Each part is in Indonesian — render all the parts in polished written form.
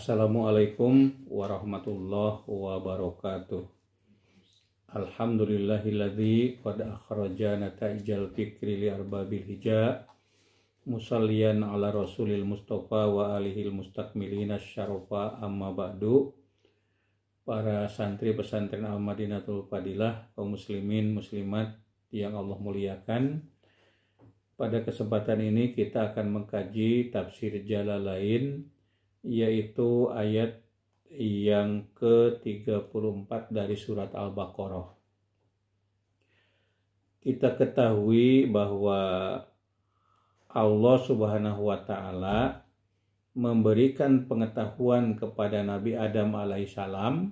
Assalamualaikum warahmatullahi wabarakatuh. Alhamdulillahilladzi qad akhrajana ta'ijal fikri li arbabil hija musalliyan ala rasulil mustafa wa alihil mustakmilina syarafa amma ba'du. Para santri pesantren Al-Madinatul Fadilah, kaum muslimin muslimat yang Allah muliakan, pada kesempatan ini kita akan mengkaji tafsir Jalalain, yaitu ayat yang ke-34 dari surat Al-Baqarah. Kita ketahui bahwa Allah Subhanahu wa Ta'ala memberikan pengetahuan kepada Nabi Adam alaihissalam,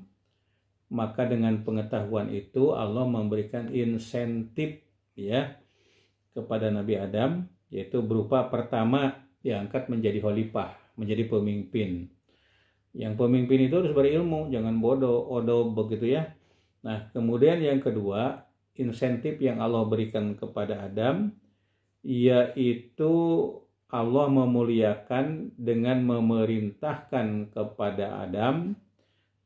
maka dengan pengetahuan itu Allah memberikan insentif kepada Nabi Adam, yaitu berupa pertama diangkat menjadi khalifah, menjadi pemimpin. Yang pemimpin itu harus berilmu, jangan bodoh begitu ya. Nah, kemudian yang kedua, insentif yang Allah berikan kepada Adam, yaitu Allah memuliakan dengan memerintahkan kepada Adam,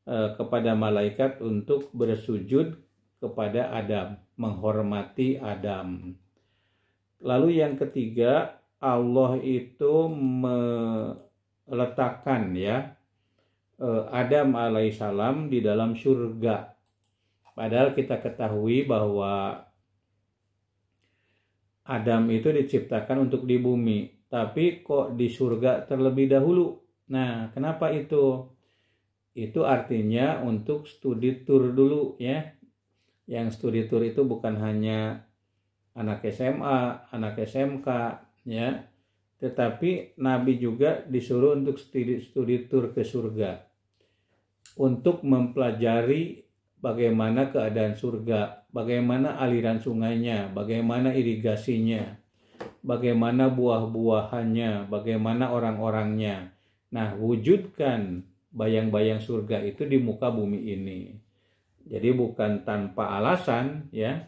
kepada malaikat untuk bersujud kepada Adam, menghormati Adam. Lalu yang ketiga, Allah itu meletakkan Adam alaihissalam di dalam surga. Padahal kita ketahui bahwa Adam itu diciptakan untuk di bumi, tapi kok di surga terlebih dahulu. Nah, kenapa itu? Itu artinya untuk studi tour dulu ya. Yang studi tour itu bukan hanya anak SMA, anak SMK ya, tetapi Nabi juga disuruh untuk studi tour ke surga untuk mempelajari bagaimana keadaan surga, bagaimana aliran sungainya, bagaimana irigasinya, bagaimana buah-buahannya, bagaimana orang-orangnya. Nah, wujudkan bayang-bayang surga itu di muka bumi ini. Jadi bukan tanpa alasan ya,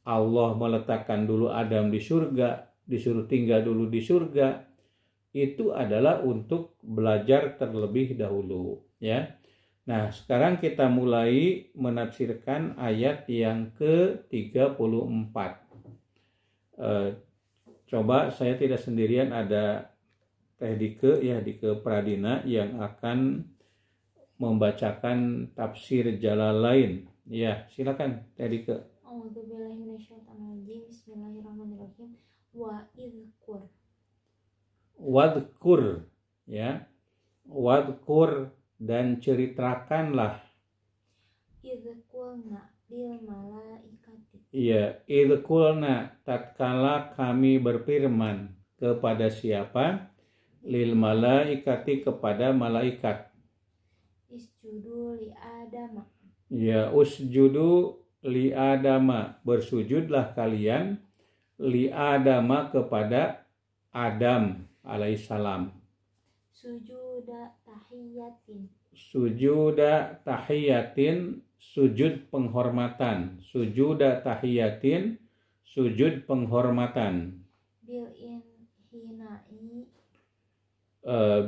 Allah meletakkan dulu Adam di surga, disuruh tinggal dulu di surga, itu adalah untuk belajar terlebih dahulu ya. Nah, sekarang kita mulai menafsirkan ayat yang ke-34. Coba saya tidak sendirian, ada Teh Dike Dike Pradina yang akan membacakan tafsir Jalalain. Ya, silakan Teh Dike. Bismillahirrahmanirrahim. Wadkur ya. Wadkur dan ceritakanlah. Idqulna lil malaikati. Iya, idqulna tatkala kami berfirman kepada siapa? Lil malaikati, kepada malaikat. Isjudu li Adama. Ya, usjudu li Adama, bersujudlah kalian li Adama, kepada Adam alaihissalam. Sujuda tahiyatin. Sujuda tahiyatin, sujud penghormatan. Sujuda tahiyatin, sujud penghormatan. Bil inhinai.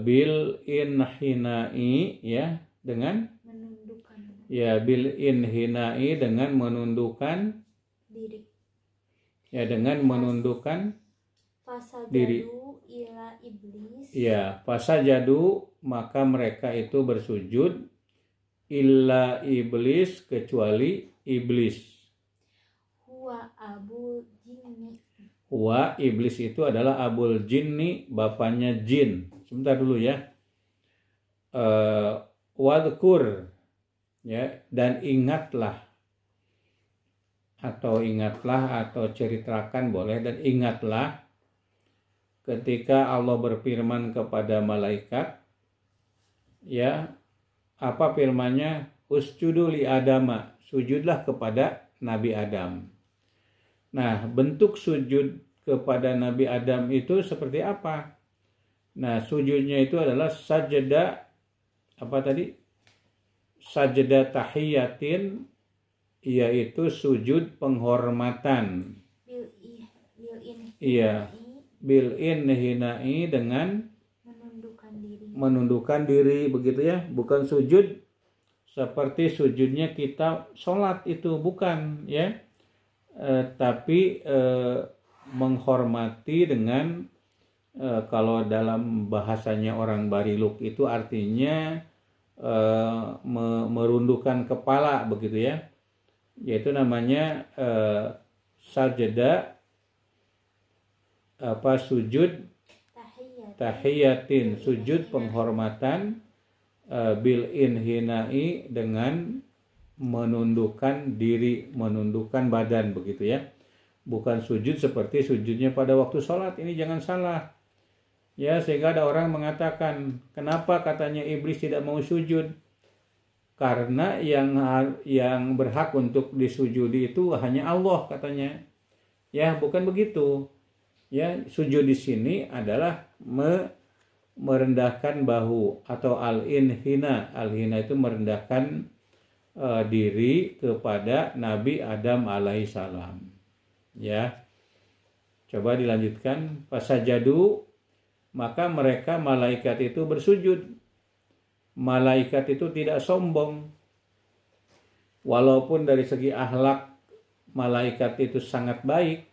Bil inhinai ya, dengan Menundukkan. Ya, bil inhinai, dengan menundukkan diri. Ya, dengan menundukkan diri. Ila iblis. Ya, fasajadu, maka mereka itu bersujud, illa iblis, kecuali iblis. Huwa abul jinni. Huwa, iblis itu adalah abul jinni, bapaknya jin. Sebentar dulu ya. Wadkur ya, dan ingatlah, atau ceritakan boleh, dan ingatlah ketika Allah berfirman kepada malaikat ya, apa firman-Nya? Usjudu li Adama, sujudlah kepada Nabi Adam. Nah, bentuk sujud kepada Nabi Adam itu seperti apa? Nah, sujudnya itu adalah sajda, sajda tahiyatin, yaitu sujud penghormatan. Iya, bil inhinai, dengan menundukkan diri begitu ya, bukan sujud seperti sujudnya kita sholat itu, bukan ya. Tapi menghormati dengan kalau dalam bahasanya orang Bariluk itu artinya merundukkan kepala begitu ya, yaitu namanya sajda sujud tahiyatin, sujud penghormatan bil inhinai, dengan menundukkan diri, menundukkan badan begitu ya. Bukan sujud seperti sujudnya pada waktu sholat, ini jangan salah ya. Sehingga ada orang mengatakan, kenapa katanya iblis tidak mau sujud? Karena yang berhak untuk disujudi itu hanya Allah katanya. Ya, bukan begitu. Ya, sujud di sini adalah merendahkan bahu atau al-inhina. Al-hina itu merendahkan diri kepada Nabi Adam alaihissalam. Ya, coba dilanjutkan. Fasajadu, maka mereka malaikat itu bersujud. Malaikat itu tidak sombong. Walaupun dari segi akhlak malaikat itu sangat baik,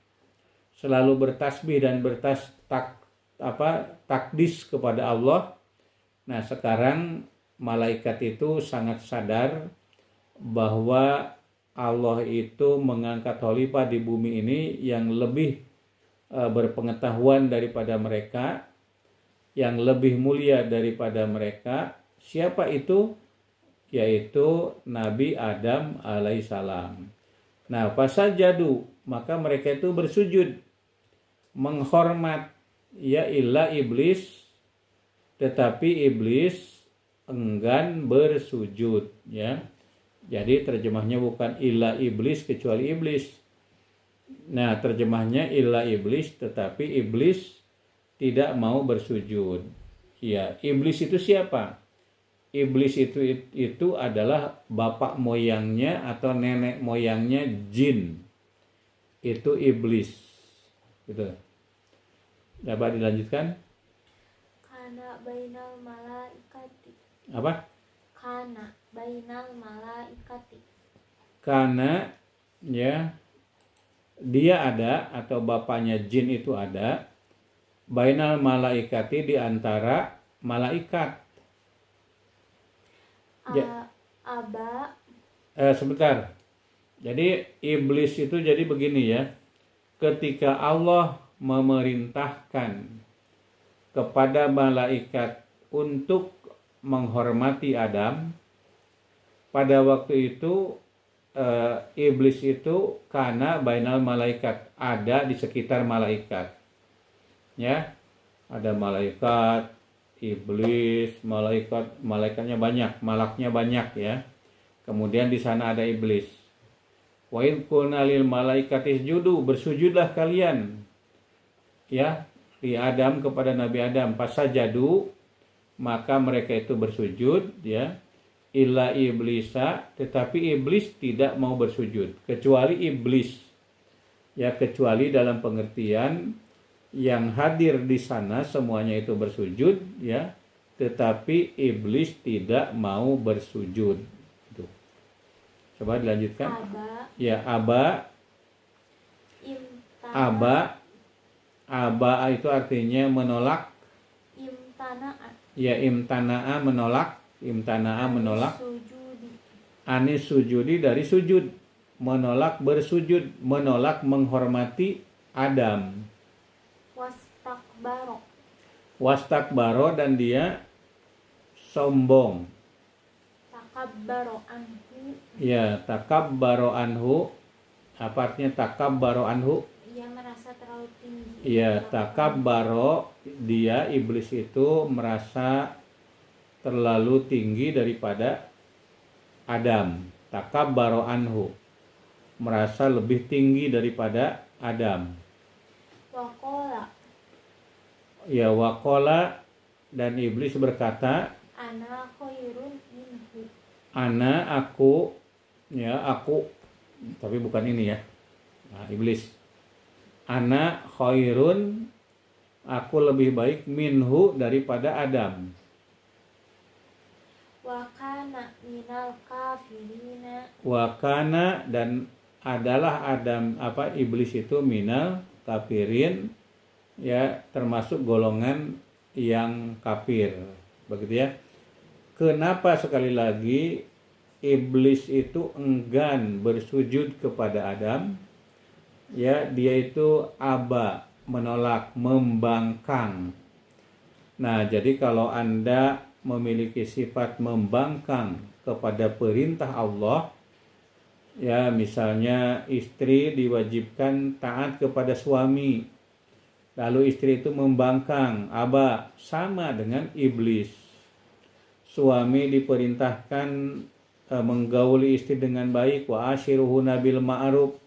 selalu bertasbih dan takdis kepada Allah. Nah, sekarang malaikat itu sangat sadar bahwa Allah itu mengangkat khalifah di bumi ini yang lebih berpengetahuan daripada mereka, yang lebih mulia daripada mereka. Siapa itu? Yaitu Nabi Adam alaihissalam. Nah, fasajadu, maka mereka itu bersujud, menghormat ya, illa iblis, tetapi iblis enggan bersujud ya. Jadi terjemahnya bukan illa iblis, kecuali iblis. Nah, terjemahnya illa iblis, tetapi iblis tidak mau bersujud. Ya, iblis itu siapa? Iblis itu adalah bapak moyangnya atau nenek moyangnya jin. Itu iblis. Gitu. Dapat dilanjutkan? Kana bainal malaikati. Apa? Kana bainal malaikati. Karena ya, dia ada atau bapaknya jin itu ada, bainal malaikati, di antara malaikat. Sebentar. Jadi iblis itu jadi begini ya. Ketika Allah memerintahkan kepada malaikat untuk menghormati Adam, pada waktu itu iblis itu karena bainal malaikat, ada di sekitar malaikat. Ya, ada malaikat, iblis, malaikatnya banyak, malaknya banyak ya. Kemudian di sana ada iblis. Wa id qulna lil malaikati isjudu, bersujudlah kalian ya, di Adam, kepada Nabi Adam. Fasajadu, maka mereka itu bersujud ya, illa iblisa, tetapi iblis tidak mau bersujud. Kecuali iblis ya, kecuali dalam pengertian yang hadir di sana semuanya itu bersujud ya, tetapi iblis tidak mau bersujud. Itu. Coba dilanjutkan. Ya, aba itu artinya menolak. Ya, imtana'a menolak. Anis sujudi, dari sujud. Menolak bersujud, menolak menghormati Adam. Wastakbaro, dan dia sombong. Takabbaro anhu. Ya, takabbaro anhu. Apa artinya takabbaro anhu? Ia merasa terlalu tinggi. Ya, takabbaro, dia iblis itu merasa terlalu tinggi daripada Adam. Takabbaro anhu, merasa lebih tinggi daripada Adam. Wakola. Ya, wakola, dan iblis berkata, Ana khairun minhu. Ana, aku, ya aku, tapi bukan ini ya. Nah, iblis. Ana khairun, aku lebih baik, minhu, daripada Adam. minal kafirina. Wa kana dan adalah Adam iblis itu minal kafirin, ya termasuk golongan yang kafir. Begitu ya. Kenapa sekali lagi iblis itu enggan bersujud kepada Adam? Ya, dia itu aba, menolak, membangkang. Nah, jadi kalau Anda memiliki sifat membangkang kepada perintah Allah, ya misalnya istri diwajibkan taat kepada suami, lalu istri itu membangkang, aba, sama dengan iblis. Suami diperintahkan menggauli istri dengan baik, wa ashiruhunna bil ma'ruf,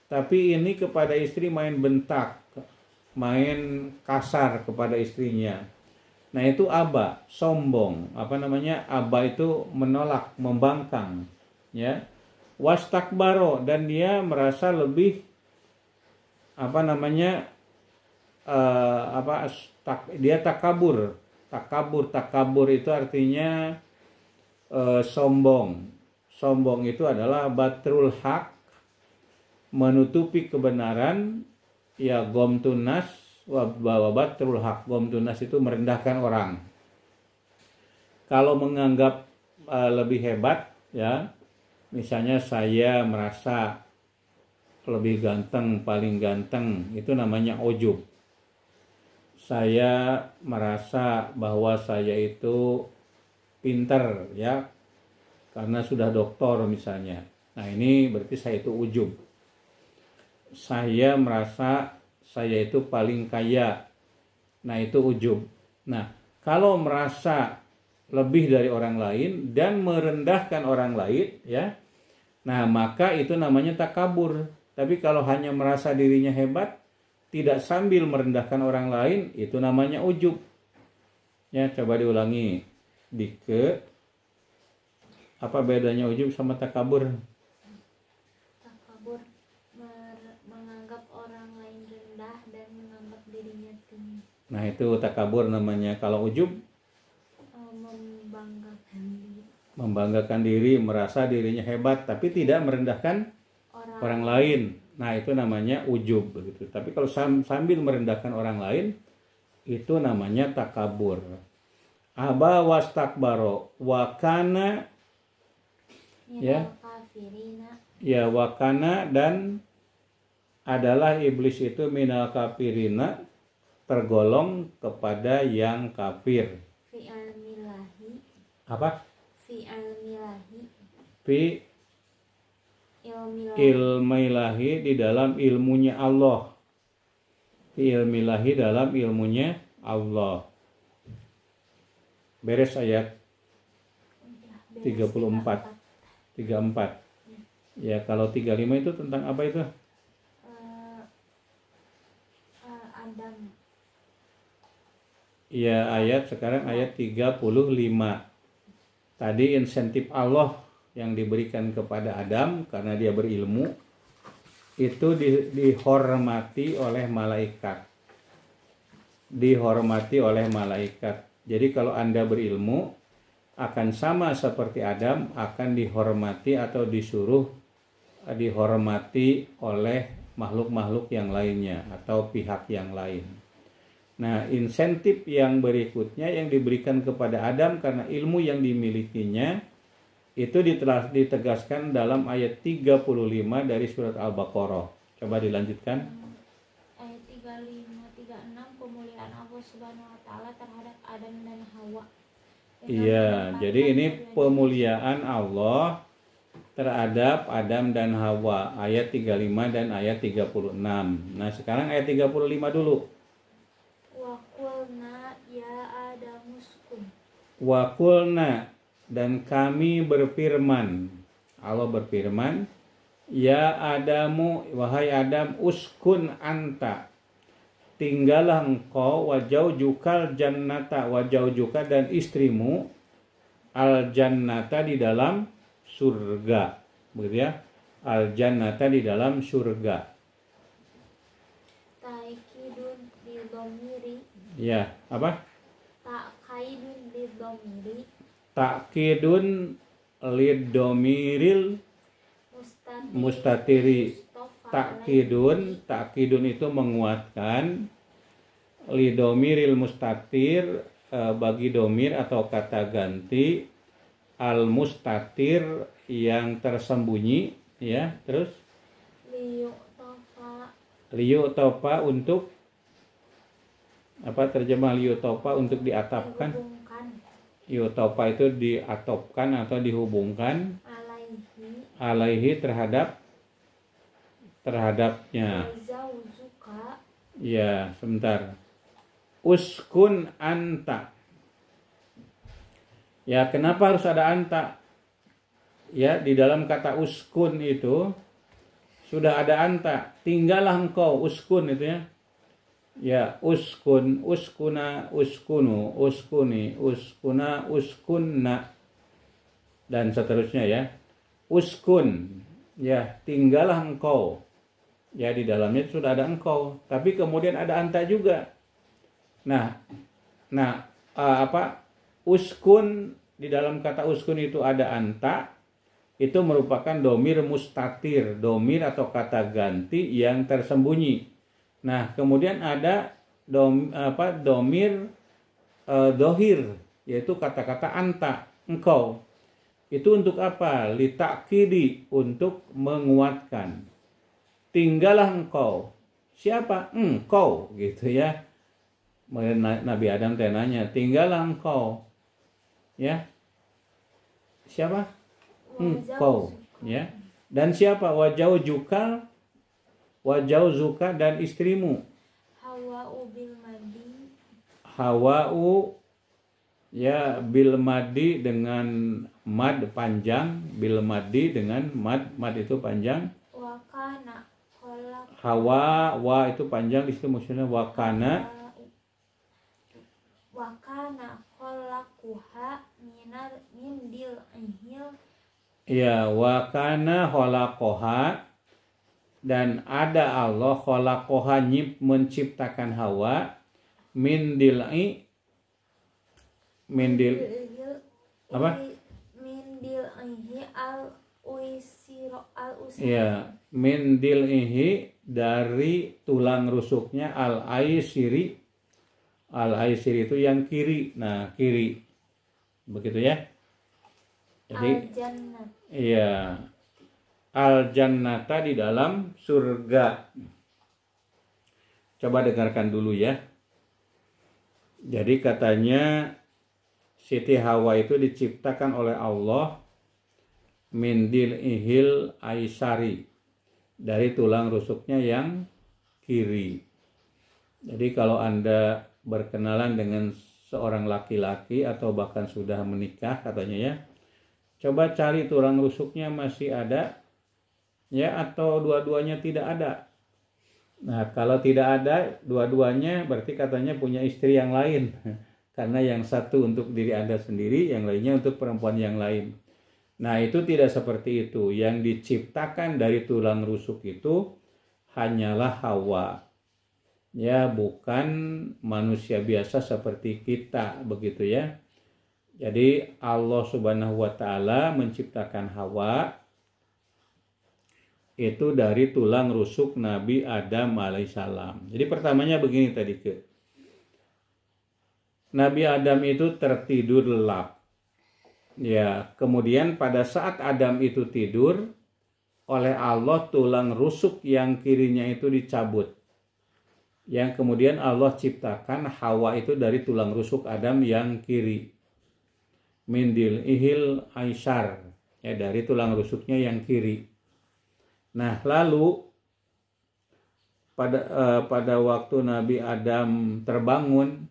tapi ini kepada istri main bentak, main kasar kepada istrinya. Nah itu aba, sombong. Aba itu menolak, membangkang, ya. Wastakbaro, dan dia merasa lebih dia takabur. Takabur itu artinya sombong. Sombong itu adalah batrul haq, menutupi kebenaran, ya gomtunas wa batrul haq. Gomtunas itu merendahkan orang. Kalau menganggap lebih hebat, ya, misalnya saya merasa lebih ganteng, paling ganteng, itu namanya ujub. Saya merasa bahwa saya itu pinter, ya, karena sudah doktor misalnya. Nah ini berarti saya itu ujub. Saya merasa saya itu paling kaya. Nah itu ujub. Nah kalau merasa lebih dari orang lain dan merendahkan orang lain, ya, nah maka itu namanya takabur. Tapi kalau hanya merasa dirinya hebat, tidak sambil merendahkan orang lain, itu namanya ujub. Ya, coba diulangi. Apa bedanya ujub sama takabur? Takabur menganggap orang lain rendah dan menganggap dirinya tinggi. Nah, itu takabur namanya. Kalau ujub membanggakan diri, merasa dirinya hebat tapi tidak merendahkan orang lain. Nah itu namanya ujub begitu. Tapi kalau sambil merendahkan orang lain, itu namanya takabur. Aba wastakbaro wakana, ya, ya wakana, dan adalah iblis itu minal kafirina, tergolong kepada yang kafir. Fi almilahi. Apa? Fi almilahi. Fi ilmilahi, di dalam ilmunya Allah. Fi ilmilahi, dalam ilmunya Allah. Beres ayat 34. 34. Ya, kalau 35 itu tentang apa itu? Adam. Ya, sekarang ayat 35. Tadi insentif Allah yang diberikan kepada Adam karena dia berilmu itu dihormati oleh malaikat. Dihormati oleh malaikat. Jadi kalau Anda berilmu akan sama seperti Adam, akan dihormati atau disuruh dihormati oleh makhluk-makhluk yang lainnya atau pihak yang lain. Nah, insentif yang berikutnya yang diberikan kepada Adam karena ilmu yang dimilikinya itu ditegaskan dalam ayat 35 dari surat Al-Baqarah. Coba dilanjutkan. Ayat 35-36, pemuliaan Allah Subhanahu wa taala terhadap Adam dan Hawa. Iya, jadi ini pemuliaan Allah terhadap Adam dan Hawa, ayat 35 dan ayat 36. Nah, sekarang ayat 35 dulu. Wa qulna ya Adamu uskun. Wa qulna, dan kami berfirman, Allah berfirman, ya Adamu, wahai Adam, uskun anta, tinggallah engkau, wajaujukal jannata, wajaujuka, dan istrimu, al jannata, di dalam surga, begitu ya, al jannata, di dalam surga. Taikidun di dhamiri. Ya, apa? Taikaidun di dhamiri. Takkidun lidomiril mustatiri takkidun itu menguatkan lidomiril mustatir bagi domir atau kata ganti al mustatir yang tersembunyi, ya. Terus liu topa untuk apa, terjemah liu topa untuk diatapkan. Liu topa itu diatopkan atau dihubungkan alaihi terhadapnya. Ya, sebentar. Uskun anta. Ya, kenapa harus ada anta? Ya, di dalam kata uskun itu sudah ada anta. Tinggallah engkau, uskun itu ya. Ya, uskun, uskuna, uskunu, uskuni, uskuna, uskunna, dan seterusnya ya. Uskun, ya, tinggallah engkau. Ya, di dalamnya sudah ada engkau, tapi kemudian ada anta juga. Nah, uskun, di dalam kata uskun itu ada anta, itu merupakan domir mustatir, domir atau kata ganti yang tersembunyi. Nah, kemudian ada domir dohir, yaitu kata-kata anta, engkau. Itu untuk apa? Litakidi, untuk menguatkan. Tinggallah engkau. Siapa? Engkau, gitu ya. Nabi Adam nanya, tinggallah engkau, ya. Siapa? Engkau, ya. Dan siapa? Wajau zuka dan istrimu. Hawa'u ya bil madi dengan mad panjang, bil madi dengan mad itu panjang. Hawa wa itu panjang, di situ maksudnya wakana khalaquha min dil'ihil. Ya, wakana khalaqoha, dan ada Allah khalaqoha menciptakan Hawa min dil'i apa? Min dil'ihi al-usiro. Ya, min dil'ihi dari tulang rusuknya al-aisiri. Al-aisiri itu yang kiri. Nah, kiri. Begitu ya. Jadi al-jannah. Iya. Al-jannata di dalam surga. Coba dengarkan dulu ya. Jadi katanya Siti Hawa itu diciptakan oleh Allah min dil'ihil aisari, dari tulang rusuknya yang kiri. Jadi kalau Anda berkenalan dengan seorang laki-laki atau bahkan sudah menikah katanya ya, coba cari tulang rusuknya masih ada ya, atau dua-duanya tidak ada. Nah, kalau tidak ada dua-duanya berarti katanya punya istri yang lain. Karena yang satu untuk diri Anda sendiri, yang lainnya untuk perempuan yang lain. Nah, itu tidak seperti itu. Yang diciptakan dari tulang rusuk itu hanyalah Hawa. Ya, bukan manusia biasa seperti kita, begitu ya. Jadi Allah Subhanahu wa taala menciptakan Hawa itu dari tulang rusuk Nabi Adam alaihissalam. Jadi pertamanya begini tadi ke. Nabi Adam itu tertidur lelap. Ya, kemudian pada saat Adam itu tidur, oleh Allah tulang rusuk yang kirinya itu dicabut. Yang kemudian Allah ciptakan Hawa itu dari tulang rusuk Adam yang kiri. Mindil ihil aisar, ya, dari tulang rusuknya yang kiri. Nah, lalu pada waktu Nabi Adam terbangun,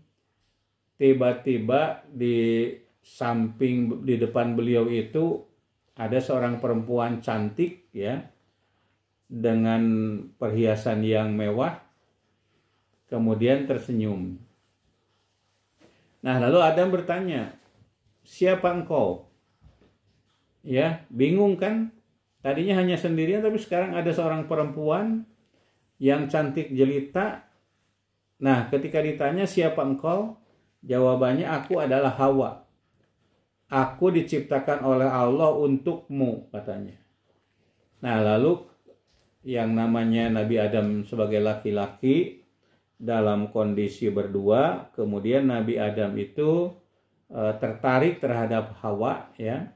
tiba-tiba di depan beliau itu ada seorang perempuan cantik ya, dengan perhiasan yang mewah, kemudian tersenyum. Nah, lalu Adam bertanya, siapa engkau? Ya, bingung kan? Tadinya hanya sendirian, tapi sekarang ada seorang perempuan yang cantik jelita. Nah, ketika ditanya siapa engkau, jawabannya aku adalah Hawa. aku diciptakan oleh Allah untukmu, katanya. Nah, lalu yang namanya Nabi Adam sebagai laki-laki dalam kondisi berdua, kemudian Nabi Adam itu tertarik terhadap Hawa, ya.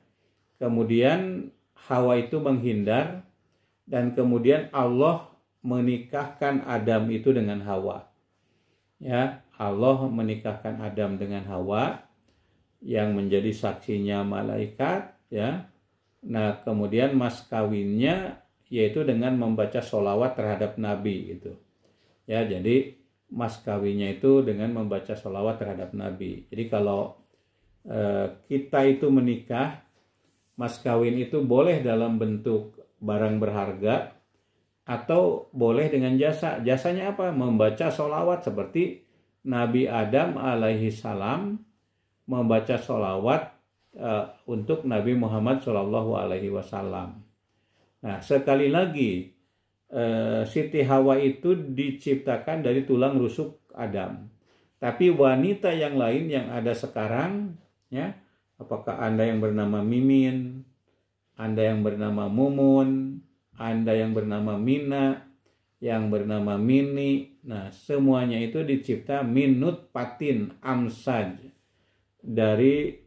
Kemudian Hawa itu menghindar, dan kemudian Allah menikahkan Adam itu dengan Hawa. Ya, Allah menikahkan Adam dengan Hawa yang menjadi saksinya malaikat, ya. Nah, kemudian mas kawinnya yaitu dengan membaca sholawat terhadap Nabi gitu. Ya, jadi mas kawinnya itu dengan membaca sholawat terhadap Nabi. Jadi kalau kita itu menikah, mas kawin itu boleh dalam bentuk barang berharga atau boleh dengan jasa. Jasanya apa? Membaca sholawat seperti Nabi Adam alaihi salam membaca sholawat untuk Nabi Muhammad Shallallahu alaihi wasallam. Nah, sekali lagi Siti Hawa itu diciptakan dari tulang rusuk Adam. Tapi wanita yang lain yang ada sekarang, ya, apakah Anda yang bernama Mimin, Anda yang bernama Mumun, Anda yang bernama Mina, yang bernama Mini, nah semuanya itu dicipta minut patin amsaj, dari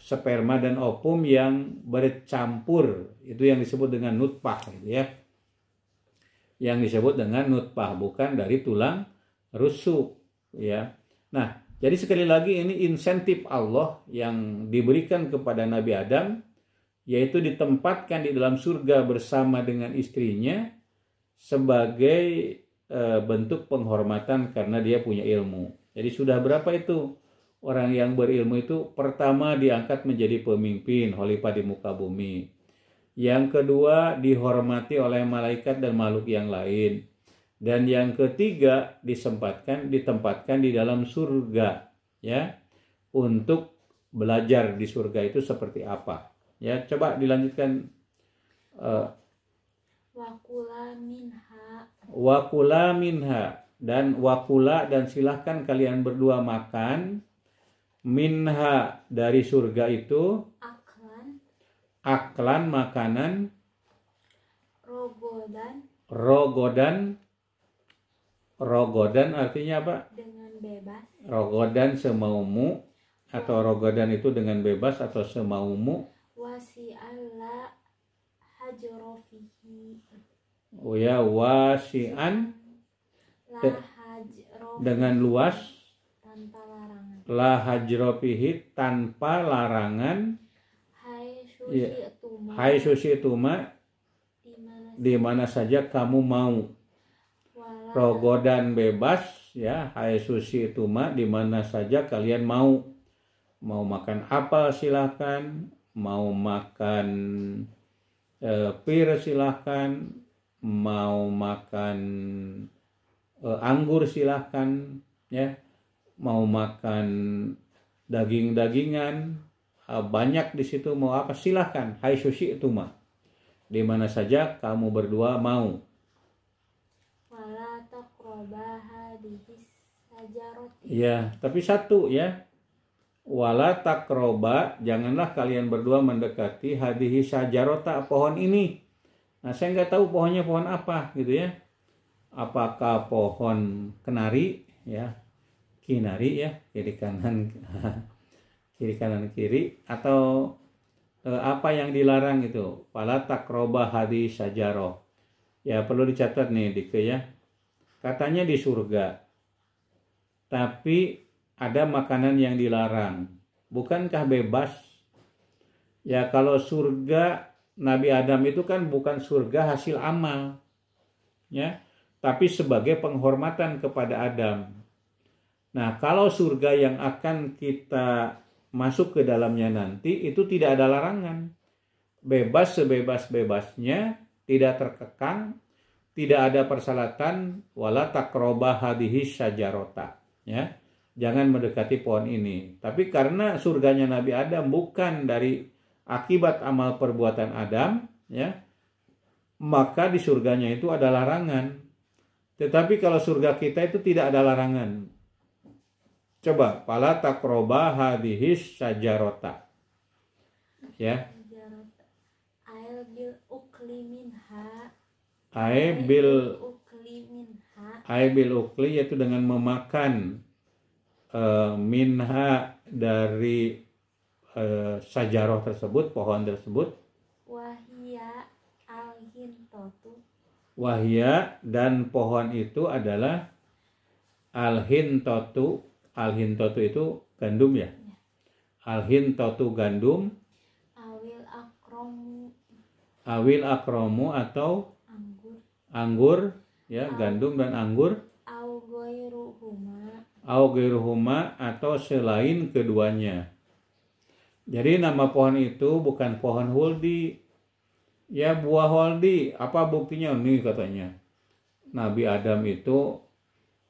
sperma dan ovum yang bercampur, itu yang disebut dengan nutfah, gitu ya. Yang disebut dengan nutfah, bukan dari tulang rusuk, ya. Nah, jadi sekali lagi ini insentif Allah yang diberikan kepada Nabi Adam, yaitu ditempatkan di dalam surga bersama dengan istrinya sebagai bentuk penghormatan karena dia punya ilmu. Jadi sudah berapa itu orang yang berilmu itu? Pertama diangkat menjadi pemimpin khalifah di muka bumi. Yang kedua dihormati oleh malaikat dan makhluk yang lain. Dan yang ketiga ditempatkan di dalam surga, ya, untuk belajar di surga itu seperti apa. Ya, coba dilanjutkan. Wakula minha, dan wakula, dan silahkan kalian berdua makan minha, dari surga itu, aklan makanan, rogodan artinya apa? Dengan bebas. Rogodan semaumu, atau rogodan itu dengan bebas atau semaumu. Wasi'alla hajrofihi. Oh ya, wasi'an dengan luas, tanpa larangan. La hajrofihi, tanpa larangan. Hai susituma, di mana saja kamu mau. Rogodan bebas, ya, hai susituma, di mana saja kalian mau. Mau makan apel silahkan, mau makan pir silahkan, mau makan anggur silahkan, ya, mau makan daging-dagingan, banyak di situ, mau apa silahkan. Hai sushi itu mah, di mana saja kamu berdua mau. Wala taqrabaha hadhihi sajarati. Ya, tapi satu, ya. Wala taqroba, janganlah kalian berdua mendekati hadhihi sajarota, pohon ini. Nah, saya nggak tahu pohonnya pohon apa, gitu ya. Apakah pohon kenari, ya, kinari, ya, kiri kanan kiri, atau apa yang dilarang itu. Wala taqroba hadhihi sajaroh. Ya, perlu dicatat nih, Dike, ya. Katanya di surga, tapi ada makanan yang dilarang. Bukankah bebas? Ya, kalau surga Nabi Adam itu kan bukan surga hasil amal, ya, tapi sebagai penghormatan kepada Adam. Nah, kalau surga yang akan kita masuk ke dalamnya nanti itu tidak ada larangan. Bebas sebebas-bebasnya, tidak terkekang, tidak ada persyaratan. Wala taqroba hadhihi syajarota, ya. Jangan mendekati pohon ini. Tapi karena surganya Nabi Adam bukan dari akibat amal perbuatan Adam, ya, maka di surganya itu ada larangan. Tetapi kalau surga kita itu tidak ada larangan. Coba pala takroba hadhis syajarota. Ya. Ail bil ukli minha. Ai bil ukli yaitu dengan memakan minha dari sajaroh tersebut, pohon tersebut. Wahia al-hintotu. Wahia dan pohon itu adalah al-hintotu. Al-hintotu itu gandum ya. Al-hintotu gandum. Awil akromu atau anggur ya, gandum dan anggur. Au gairuhuma atau selain keduanya. Jadi nama pohon itu bukan pohon huldi. Ya buah huldi. Apa buktinya? Nih katanya. Nabi Adam itu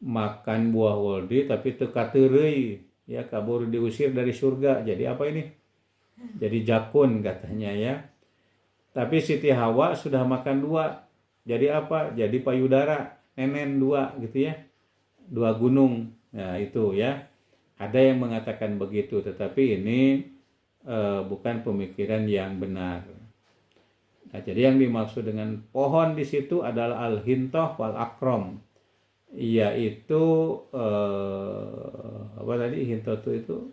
makan buah huldi tapi teka teureui. Ya kabur diusir dari surga. Jadi apa ini? Jadi jakun katanya ya. Tapi Siti Hawa sudah makan 2. Jadi apa? Jadi payudara. Nenen 2 gitu ya. 2 gunung. Nah itu ya. Ada yang mengatakan begitu. Tetapi ini bukan pemikiran yang benar. Nah, jadi yang dimaksud dengan pohon di situ adalah al-hintoh wal akrom. Yaitu apa tadi? Hintoh itu?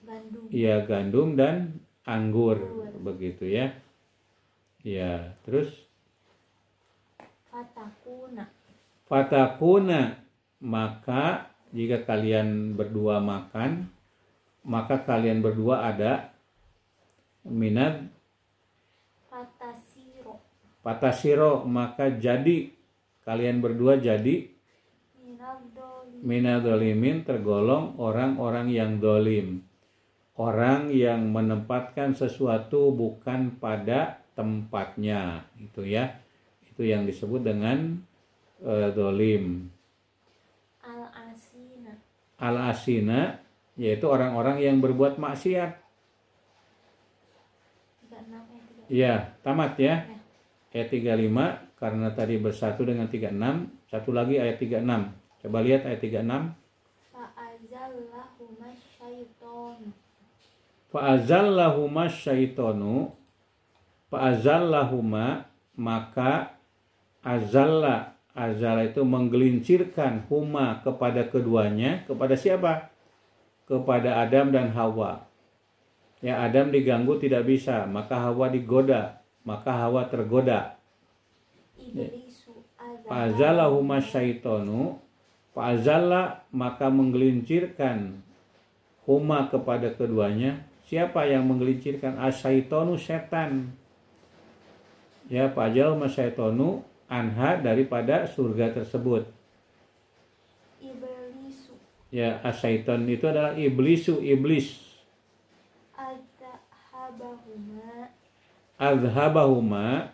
Gandum. Iya gandum dan anggur. Begitu ya. Ya, terus fatakuna maka jika kalian berdua makan, maka kalian berdua ada minad patasiro maka jadi kalian berdua jadi minadolimin tergolong orang-orang yang dolim, orang yang menempatkan sesuatu bukan pada tempatnya, itu ya, itu yang disebut dengan dolim. Al-asina yaitu orang-orang yang berbuat maksiat. Ya, tamat ya. Ayat 35 karena tadi bersatu dengan 36, satu lagi ayat 36. Coba lihat ayat 36. Fa'azallahuma syaitonu. Fa'azallahuma maka azalla itu menggelincirkan huma kepada keduanya. Kepada siapa? Kepada Adam dan Hawa. Ya, Adam diganggu tidak bisa, maka Hawa digoda, maka Hawa tergoda. Fa'azallahuma syaitonu. Fa'azalla maka menggelincirkan huma kepada keduanya. Siapa yang menggelincirkan? Asyaitonu setan. Ya, fa'azallahuma syaitonu anha daripada surga tersebut. Iblisu. Ya, asyaiton itu adalah iblisu, iblis. Adhabahuma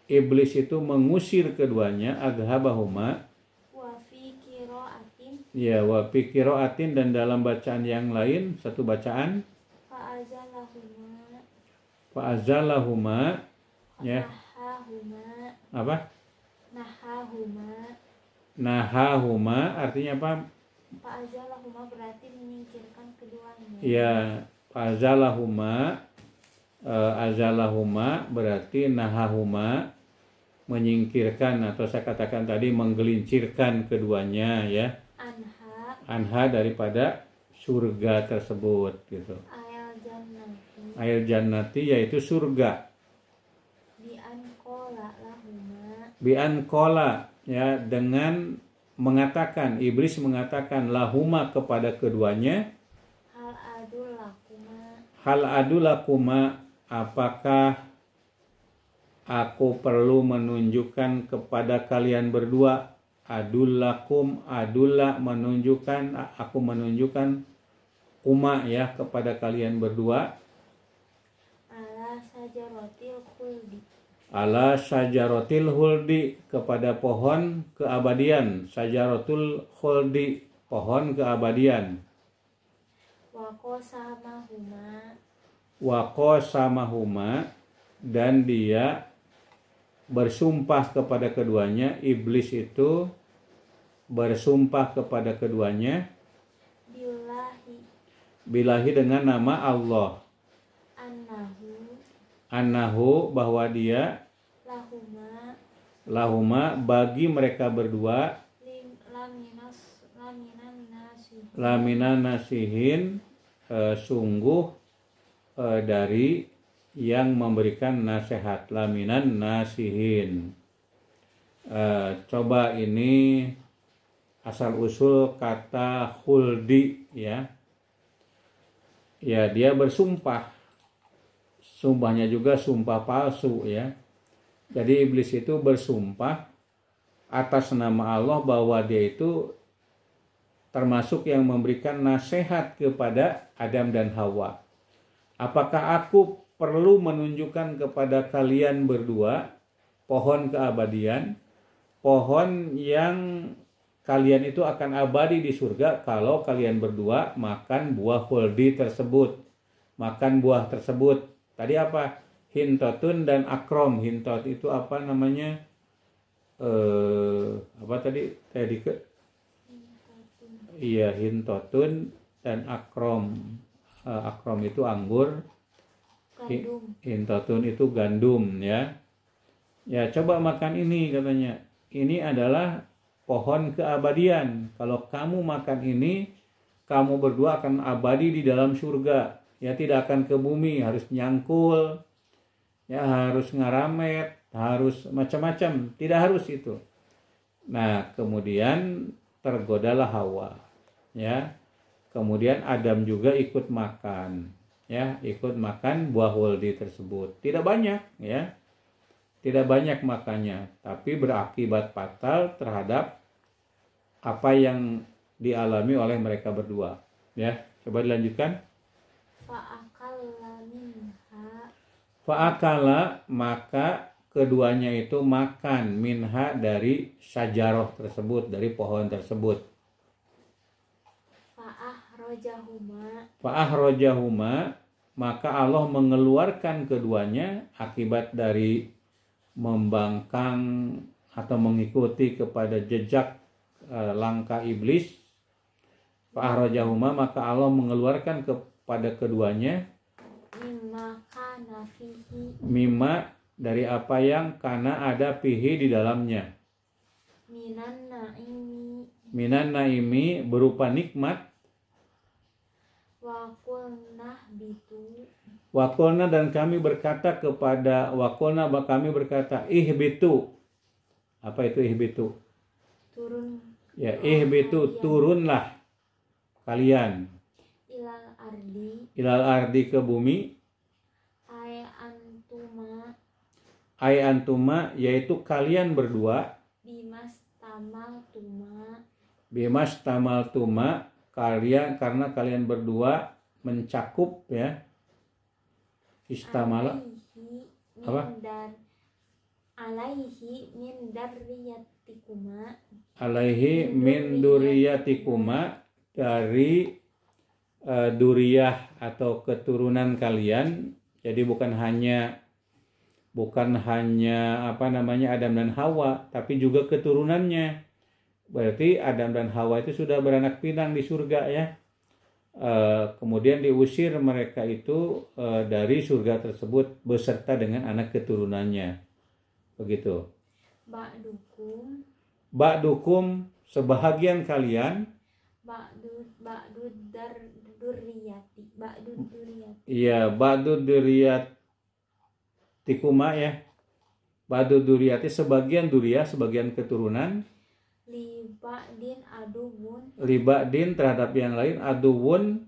iblis itu mengusir keduanya. Adhabahuma wa fi qiraatin. Ya, wa fi qiraatin dan dalam bacaan yang lain, satu bacaan fa'azallahuma ya. Apa? Nahahuma artinya apa? Fa'azalahuma berarti menyingkirkan keduanya. Ya, fa'azalahuma azalahuma berarti nahahuma menyingkirkan, atau saya katakan tadi menggelincirkan keduanya ya. Anha daripada surga tersebut gitu. Ail jannati yaitu surga. Bi'an kola ya, dengan mengatakan, iblis mengatakan lahuma kepada keduanya, hal adulakuma apakah aku perlu menunjukkan kepada kalian berdua. Adullakum, adulla menunjukkan, aku menunjukkan kuma ya kepada kalian berdua. Ala sajaratil huldi kepada pohon keabadian. Sajaratul huldi pohon keabadian. Waqasamahuma dan dia bersumpah kepada keduanya. Iblis itu bersumpah kepada keduanya. billahi dengan nama Allah. Annahu bahwa dia lahuma bagi mereka berdua laminan nasihin sungguh dari yang memberikan nasihat. Laminan nasihin. Coba ini asal usul kata khuldi ya. Ya, dia bersumpah. Sumpahnya juga sumpah palsu ya. Jadi iblis itu bersumpah atas nama Allah bahwa dia itu termasuk yang memberikan nasihat kepada Adam dan Hawa. Apakah aku perlu menunjukkan kepada kalian berdua pohon keabadian, pohon yang kalian itu akan abadi di surga kalau kalian berdua makan buah khuldi tersebut. Makan buah tersebut. Tadi apa? Hintotun dan akrom. Hintot itu apa namanya? Apa tadi? Iya, hintotun dan akrom. Akrom itu anggur. Hintotun itu gandum ya. Ya, coba makan ini katanya. Ini adalah pohon keabadian. Kalau kamu makan ini, kamu berdua akan abadi di dalam surga. Ya, tidak akan ke bumi, harus nyangkul. Ya, harus ngaramet, harus macam-macam. Tidak harus itu. Nah, kemudian tergodalah Hawa. Ya. Kemudian Adam juga ikut makan. Ya, ikut makan buah khuldi tersebut. Tidak banyak, ya. Tidak banyak makannya, tapi berakibat fatal terhadap apa yang dialami oleh mereka berdua. Ya, coba dilanjutkan. Fa'akala maka keduanya itu makan minha dari sajaroh tersebut, dari pohon tersebut. Fa'ahrojahuma maka Allah mengeluarkan keduanya akibat dari membangkang atau mengikuti kepada jejak langkah iblis. Fa'ahrojahuma maka Allah mengeluarkan kepada keduanya mimma dari apa yang kana ada fihi di dalamnya. Minan naimi berupa nikmat. Wakulna dan kami berkata kepada wakulna kami berkata ihbitu. Apa itu ihbitu? Turun. Ya, ihbitu turunlah kalian. Ilal ardi ke bumi. Ai antuma yaitu kalian berdua. Bimas tamal tuma kalian karena kalian berdua mencakup ya. Istamala apa? Alaihi min darriyatikuma. Alaihi min duriyatikuma dari duriyah atau keturunan kalian. Jadi bukan hanya apa namanya Adam dan Hawa, tapi juga keturunannya. Berarti Adam dan Hawa itu sudah beranak pinak di surga ya. Kemudian diusir mereka itu dari surga tersebut beserta dengan anak keturunannya. Begitu. Ba'dukum sebahagian kalian. Ba'dud durriyati. Iya, ba'dud durriyatikuma ya. Ba'dud durriyati sebagian duriyah, sebagian keturunan. Liba'din terhadap yang lain. Aduwun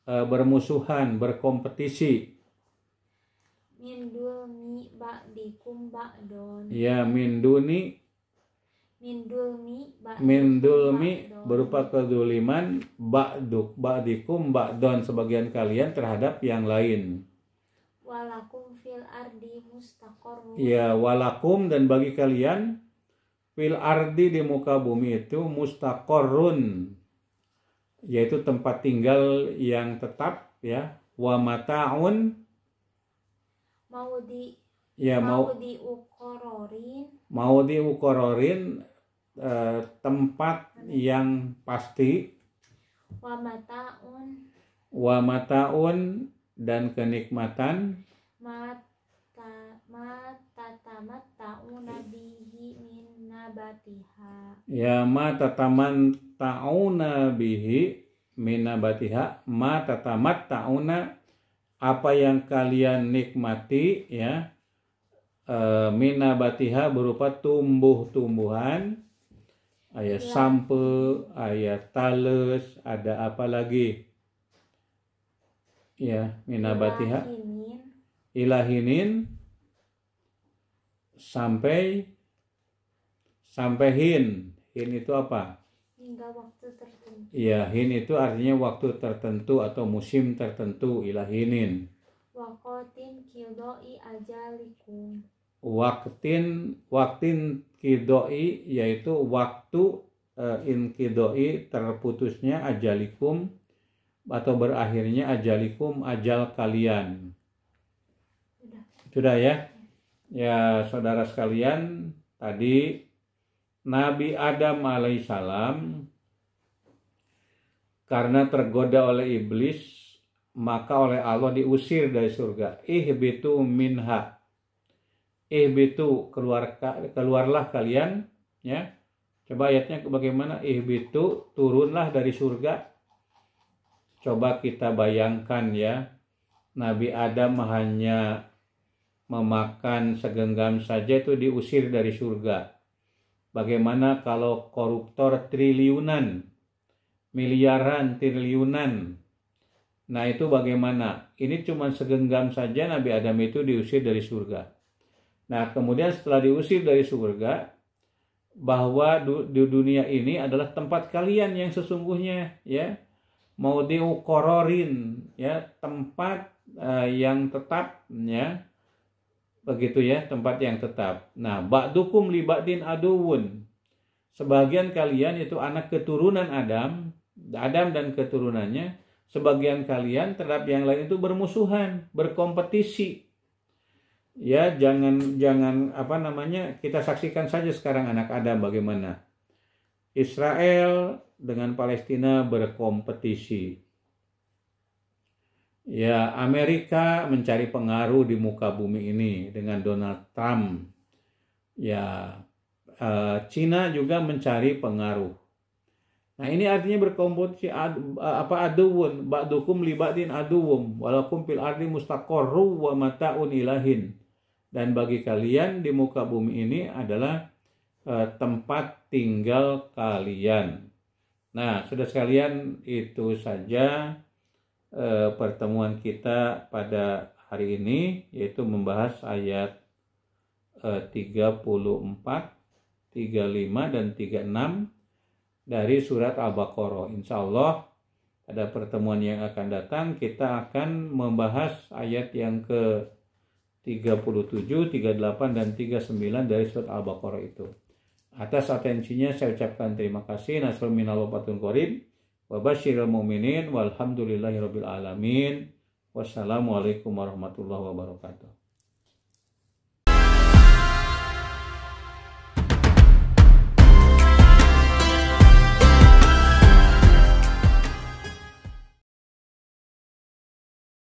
bermusuhan, berkompetisi. Min dulmi ba'dikum ba'don. Ya, min dulmi berupa keduliman ba'dikum ba'don sebagian kalian terhadap yang lain. Walakum fil ardi mustaqarrun. Ya, walakum dan bagi kalian fil ardi di muka bumi itu mustaqarrun yaitu tempat tinggal yang tetap ya. Wa mata'un maudi uqararin tempat yang pasti. Wa mata'un Wa mataun dan kenikmatan. Matatamatta'una bihi min nabatiha. Ya matatamatta'una bihi min nabatiha. Matatamatta'una, apa yang kalian nikmati ya, min nabatiha berupa tumbuh-tumbuhan. Aya sampe, aya tales, ada apa lagi? Ya, minabatiha. Ilahinin sampai hin. Hin itu apa? Hingga waktu tertentu. Ya, hin itu artinya waktu tertentu atau musim tertentu, ilahinin. Waqtin qidai ajalikum. Waktin qidai yaitu waktu inqidai terputusnya ajalikum atau berakhirnya ajalikum, ajal kalian. Sudah ya? Ya saudara sekalian, tadi Nabi Adam alaihissalam karena tergoda oleh iblis, maka oleh Allah diusir dari surga. Ihbitu minha. Ihbitu, keluarlah kalian, ya. Coba ayatnya bagaimana? Ihbitu, turunlah dari surga. Coba kita bayangkan ya, Nabi Adam hanya memakan segenggam saja itu diusir dari surga. Bagaimana kalau koruptor triliunan, miliaran, triliunan? Nah itu bagaimana? Ini cuma segenggam saja Nabi Adam itu diusir dari surga. Nah kemudian setelah diusir dari surga, bahwa di dunia ini adalah tempat kalian yang sesungguhnya, ya, mau diukororin, ya, tempat yang tetap, ya, begitu ya, tempat yang tetap. Nah, ba'dukum li ba'din aduwun, sebagian kalian itu anak keturunan Adam dan keturunannya, sebagian kalian terhadap yang lain itu bermusuhan, berkompetisi. Ya, jangan apa namanya, kita saksikan saja sekarang anak Adam bagaimana Israel dengan Palestina berkompetisi. Ya, Amerika mencari pengaruh di muka bumi ini dengan Donald Trump. Ya, Cina juga mencari pengaruh. Nah, ini artinya berkompetisi, aduwun, ba'dukum li ba'din aduwum, walakum fil ardi mustaqarru wa mata'un ilahin. Dan bagi kalian di muka bumi ini adalah tempat tinggal kalian. Nah, sudah sekalian, itu saja pertemuan kita pada hari ini, yaitu membahas ayat 34, 35 dan 36 dari surat Al-Baqarah. Insya Allah pada pertemuan yang akan datang kita akan membahas ayat yang ke 37, 38 dan 39 dari surat Al-Baqarah itu. Atas atensinya saya ucapkan terima kasih. Nasrul minallah patun qorib wa basyiril mu'minin walhamdulillahirabbil alamin. Wassalamualaikum warahmatullahi wabarakatuh.